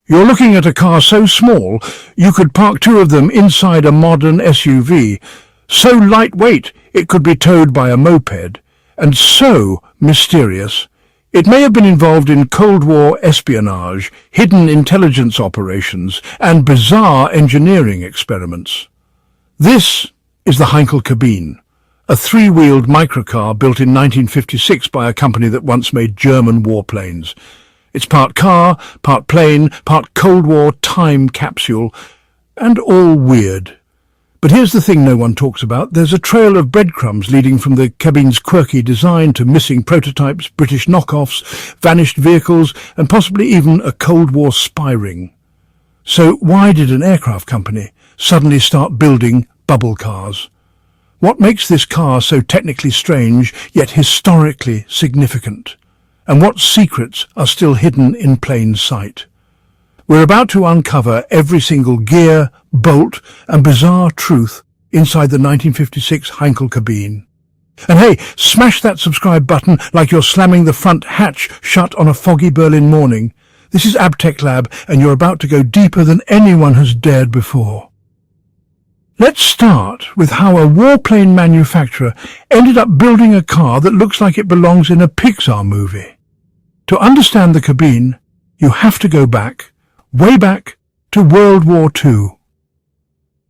You're looking at a car so small you could park two of them inside a modern SUV, so lightweight it could be towed by a moped, and so mysterious. It may have been involved in Cold War espionage, hidden intelligence operations, and bizarre engineering experiments. This is the Heinkel Kabine, a three-wheeled microcar built in 1956 by a company that once made German warplanes. It's part car, part plane, part Cold War time capsule, and all weird. But here's the thing no one talks about. There's a trail of breadcrumbs leading from the cabine's quirky design to missing prototypes, British knockoffs, vanished vehicles, and possibly even a Cold War spy ring. So why did an aircraft company suddenly start building bubble cars? What makes this car so technically strange, yet historically significant? And what secrets are still hidden in plain sight? We're about to uncover every single gear, bolt, and bizarre truth inside the 1956 Heinkel Kabine. And hey, smash that subscribe button like you're slamming the front hatch shut on a foggy Berlin morning. This is AbTech Lab, and you're about to go deeper than anyone has dared before. Let's start with how a warplane manufacturer ended up building a car that looks like it belongs in a Pixar movie. To understand the Kabine, you have to go back, way back, to World War II.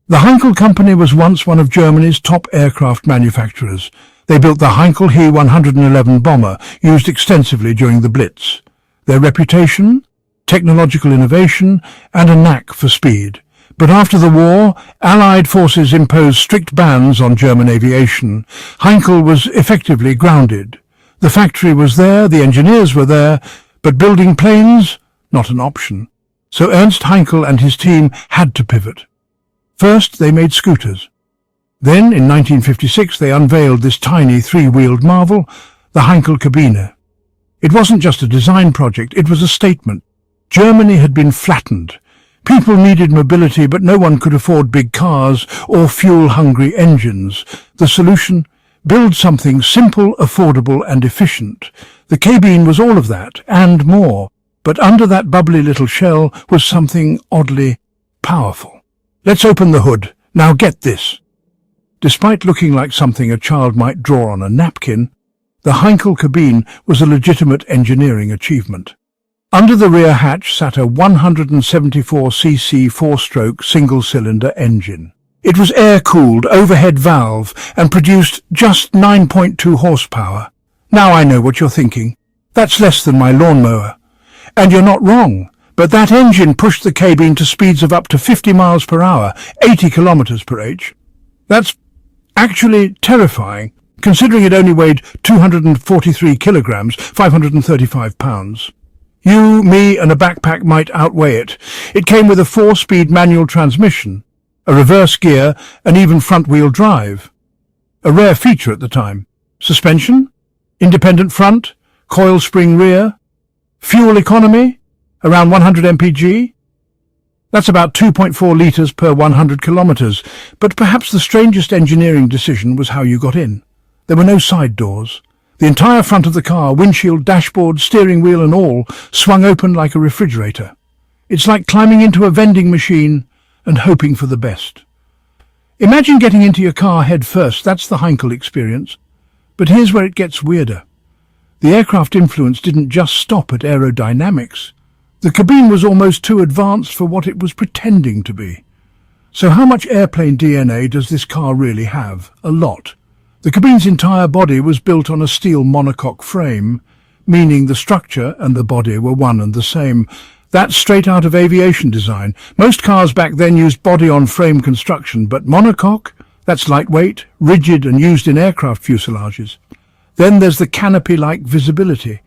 The Heinkel Company was once one of Germany's top aircraft manufacturers. They built the Heinkel He-111 bomber, used extensively during the Blitz. Their reputation, technological innovation, and a knack for speed. But after the war, Allied forces imposed strict bans on German aviation. Heinkel was effectively grounded. The factory was there, the engineers were there, but building planes, not an option. So Ernst Heinkel and his team had to pivot. First, they made scooters. Then, in 1956, they unveiled this tiny three-wheeled marvel, the Heinkel Kabine. It wasn't just a design project, it was a statement. Germany had been flattened. People needed mobility, but no one could afford big cars or fuel-hungry engines. The solution? Build something simple, affordable, and efficient. The Kabine was all of that, and more. But under that bubbly little shell was something oddly powerful. Let's open the hood. Now get this. Despite looking like something a child might draw on a napkin, the Heinkel Kabine was a legitimate engineering achievement. Under the rear hatch sat a 174cc four-stroke single-cylinder engine. It was air-cooled, overhead valve, and produced just 9.2 horsepower. Now I know what you're thinking. That's less than my lawnmower. And you're not wrong, but that engine pushed the Kabine to speeds of up to 50 miles per hour, 80 kilometers per h. That's actually terrifying, considering it only weighed 243 kilograms, 535 pounds. You, me, and a backpack might outweigh it. It came with a 4-speed manual transmission, a reverse gear, and even front-wheel drive. A rare feature at the time. Suspension? Independent front? Coil spring rear? Fuel economy? Around 100 mpg? That's about 2.4 litres per 100 kilometres. But perhaps the strangest engineering decision was how you got in. There were no side doors. The entire front of the car, windshield, dashboard, steering wheel and all, swung open like a refrigerator. It's like climbing into a vending machine and hoping for the best. Imagine getting into your car head first. That's the Heinkel experience. But here's where it gets weirder. The aircraft influence didn't just stop at aerodynamics. The Kabine was almost too advanced for what it was pretending to be. So how much airplane DNA does this car really have? A lot. The Kabine's entire body was built on a steel monocoque frame, meaning the structure and the body were one and the same. That's straight out of aviation design. Most cars back then used body-on-frame construction, but monocoque? That's lightweight, rigid and used in aircraft fuselages. Then there's the canopy-like visibility.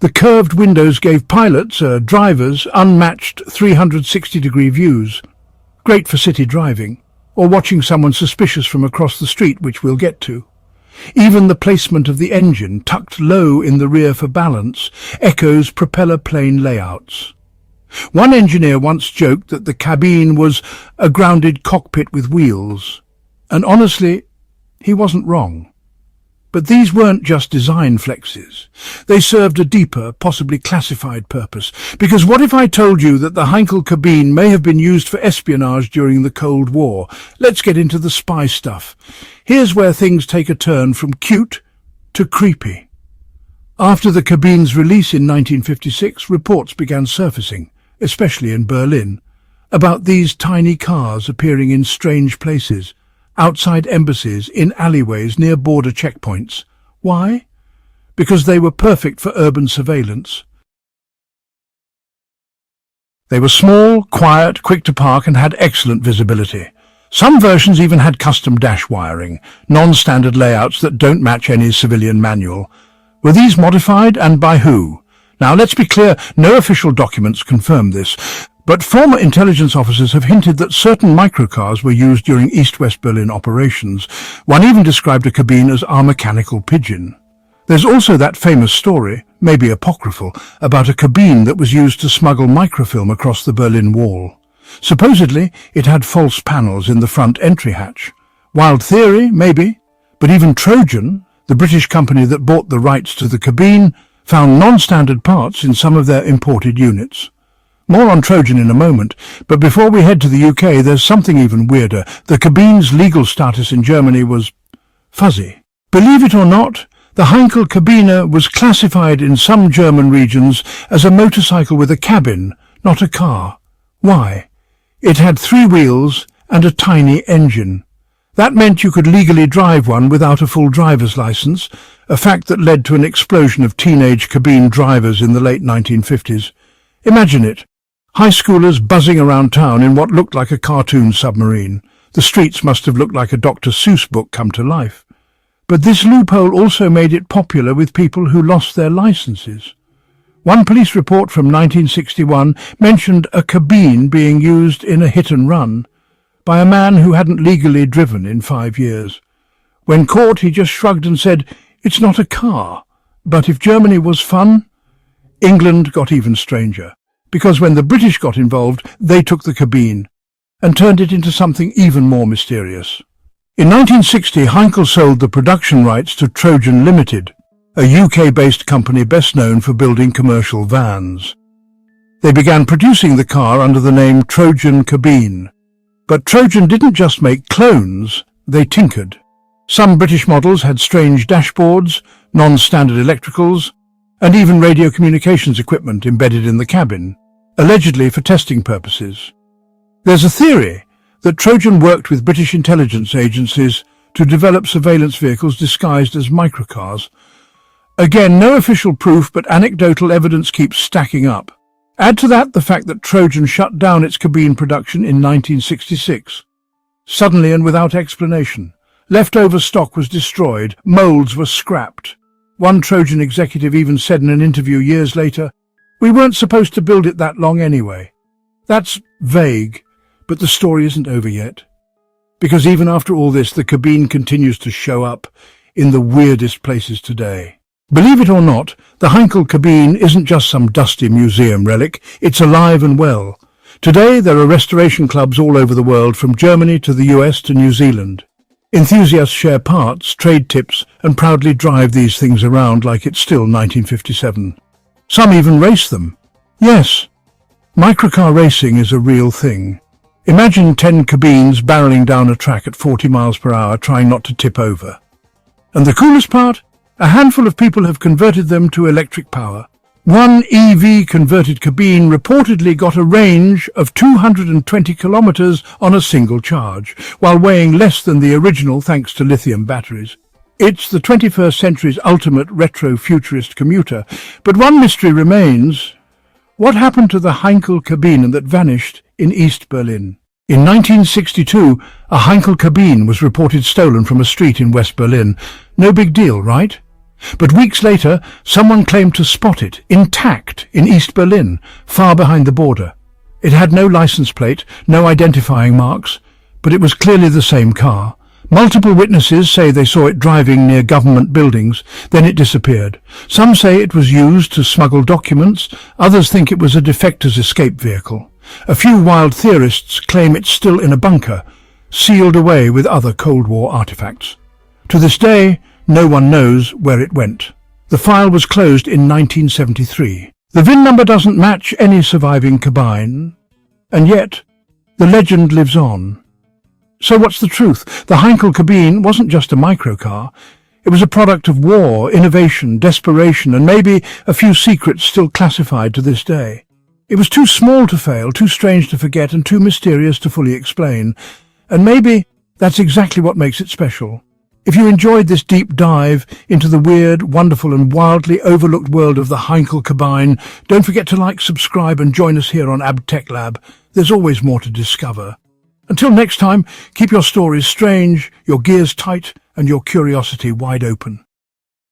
The curved windows gave pilots, drivers, unmatched 360-degree views. Great for city driving, or watching someone suspicious from across the street, which we'll get to. Even the placement of the engine, tucked low in the rear for balance, echoes propeller plane layouts. One engineer once joked that the Kabine was a grounded cockpit with wheels, and honestly, he wasn't wrong. But these weren't just design flexes. They served a deeper, possibly classified purpose. Because what if I told you that the Heinkel Kabine may have been used for espionage during the Cold War? Let's get into the spy stuff. Here's where things take a turn from cute to creepy. After the Kabine's release in 1956, reports began surfacing, especially in Berlin, about these tiny cars appearing in strange places, outside embassies, in alleyways near border checkpoints. Why? Because they were perfect for urban surveillance. They were small, quiet, quick to park, and had excellent visibility. Some versions even had custom dash wiring, non-standard layouts that don't match any civilian manual. Were these modified, and by who? Now, let's be clear, no official documents confirm this, but former intelligence officers have hinted that certain microcars were used during East-West Berlin operations. One even described a cabine as our mechanical pigeon. There's also that famous story, maybe apocryphal, about a cabine that was used to smuggle microfilm across the Berlin Wall. Supposedly, it had false panels in the front entry hatch. Wild theory, maybe, but even Trojan, the British company that bought the rights to the cabine, found non-standard parts in some of their imported units. More on Trojan in a moment, but before we head to the UK, there's something even weirder. The cabine's legal status in Germany was fuzzy. Believe it or not, the Heinkel Kabine was classified in some German regions as a motorcycle with a cabin, not a car. Why? It had 3 wheels and a tiny engine. That meant you could legally drive one without a full driver's license, a fact that led to an explosion of teenage cabine drivers in the late 1950s. Imagine it. High schoolers buzzing around town in what looked like a cartoon submarine. The streets must have looked like a Dr. Seuss book come to life. But this loophole also made it popular with people who lost their licenses. One police report from 1961 mentioned a cabine being used in a hit-and-run by a man who hadn't legally driven in 5 years. When caught, he just shrugged and said, "It's not a car." But if Germany was fun, England got even stranger. Because when the British got involved, they took the cabine and turned it into something even more mysterious. In 1960, Heinkel sold the production rights to Trojan Limited, a UK-based company best known for building commercial vans. They began producing the car under the name Trojan Kabine. But Trojan didn't just make clones, they tinkered. Some British models had strange dashboards, non-standard electricals, and even radio communications equipment embedded in the cabin, allegedly for testing purposes. There's a theory that Trojan worked with British intelligence agencies to develop surveillance vehicles disguised as microcars. Again, no official proof, but anecdotal evidence keeps stacking up. Add to that the fact that Trojan shut down its cabine production in 1966. Suddenly and without explanation. Leftover stock was destroyed, molds were scrapped. One Trojan executive even said in an interview years later, "We weren't supposed to build it that long anyway." That's vague, but the story isn't over yet. Because even after all this, the cabine continues to show up in the weirdest places today. Believe it or not, the Heinkel Kabine isn't just some dusty museum relic, it's alive and well. Today there are restoration clubs all over the world, from Germany to the US to New Zealand. Enthusiasts share parts, trade tips, and proudly drive these things around like it's still 1957. Some even race them. Yes, microcar racing is a real thing. Imagine 10 cabines barreling down a track at 40 miles per hour trying not to tip over. And the coolest part? A handful of people have converted them to electric power. One EV-converted cabine reportedly got a range of 220 kilometers on a single charge, while weighing less than the original thanks to lithium batteries. It's the 21st century's ultimate retro-futurist commuter. But one mystery remains. What happened to the Heinkel Kabine that vanished in East Berlin? In 1962, a Heinkel Kabine was reported stolen from a street in West Berlin. No big deal, right? But weeks later, someone claimed to spot it, intact, in East Berlin, far behind the border. It had no license plate, no identifying marks, but it was clearly the same car. Multiple witnesses say they saw it driving near government buildings, then it disappeared. Some say it was used to smuggle documents, others think it was a defector's escape vehicle. A few wild theorists claim it's still in a bunker, sealed away with other Cold War artifacts. To this day, No one knows where it went. The file was closed in 1973. The VIN number doesn't match any surviving Kabine, and yet the legend lives on. So what's the truth? The Heinkel Kabine wasn't just a microcar. It was a product of war, innovation, desperation, and maybe a few secrets still classified to this day. It was too small to fail, too strange to forget, and too mysterious to fully explain. And maybe that's exactly what makes it special. If you enjoyed this deep dive into the weird, wonderful, and wildly overlooked world of the Heinkel Kabine, don't forget to like, subscribe, and join us here on AbTech Lab. There's always more to discover. Until next time, keep your stories strange, your gears tight, and your curiosity wide open.